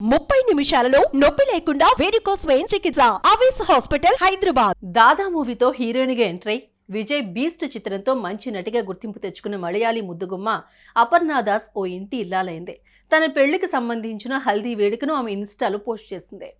30 నిమిషాలలో నొప్పి లేకుండా వేడికోస్ స్వయం చికిత్స ఆవేశ హాస్పిటల్ హైదరాబాద్. దాదా మూవీతో హీరోయిన్గా ఎంట్రై విజయ్ బీస్ట్ చిత్రంతో మంచి నటిగా గుర్తింపు తెచ్చుకున్న మలయాళీ ముద్దుగుమ్మ అపర్ణ దాస్ ఓ ఇంటి ఇల్లాలైంది. తన పెళ్లికి సంబంధించిన హల్దీ వేడుకను ఆమె ఇన్స్టాలో పోస్ట్ చేసింది.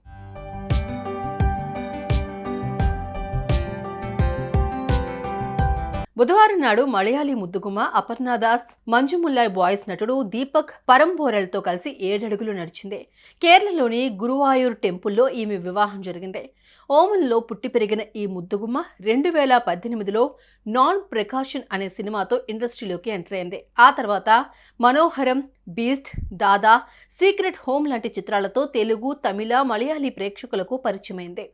బుధవారం నాడు మలయాళీ ముద్దుగుమ్మ అపర్ణ దాస్ మంజుముల్లాయ్ బాయ్స్ నటుడు దీపక్ పరంబోరెల్తో కలిసి 7 అడుగులు నడిచింది. కేరళలోని గురువాయూర్ టెంపుల్లో ఈమె వివాహం జరిగింది. ఓమన్లో పుట్టి పెరిగిన ఈ ముద్దుగుమ్మ 2018లో నాన్ ప్రికాషన్ అనే సినిమాతో ఇండస్ట్రీలోకి ఎంటర్ అయింది. ఆ తర్వాత మనోహరం, బీస్ట్, దాదా, సీక్రెట్ హోమ్ లాంటి చిత్రాలతో తెలుగు, తమిళ, మలయాళీ ప్రేక్షకులకు పరిచయమైంది.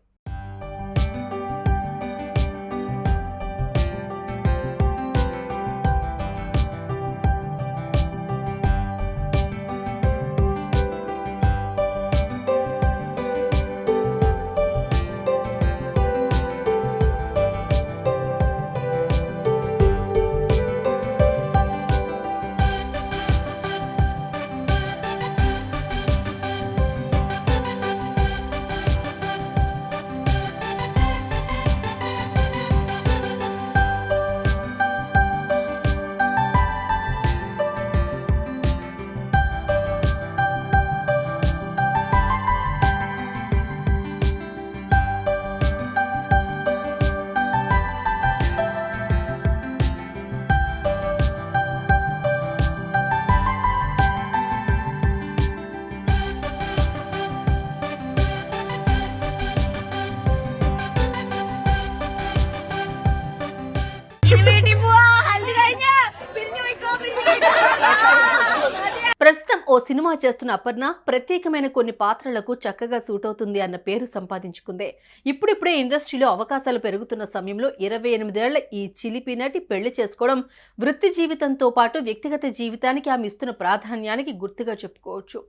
ప్రస్తుతం ఓ సినిమా చేస్తున్న అపర్ణ ప్రత్యేకమైన కొన్ని పాత్రలకు చక్కగా సూట్ అవుతుంది అన్న పేరు సంపాదించుకుంది. ఇప్పుడిప్పుడే ఇండస్ట్రీలో అవకాశాలు పెరుగుతున్న సమయంలో 28 ఏళ్ల ఈ చిలిపి నటి పెళ్లి చేసుకోవడం వృత్తి జీవితంతో పాటు వ్యక్తిగత జీవితానికి ఆమె ఇస్తున్న ప్రాధాన్యానికి గుర్తుగా చెప్పుకోవచ్చు.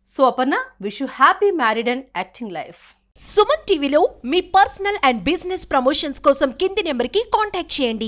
So Aparna, wish you happy married and acting life. Suman టీవీలో మీ పర్సనల్ అండ్ బిజినెస్ ప్రమోషన్స్ కోసం కింది నెంబర్కి కాంటాక్ట్ చేయండి.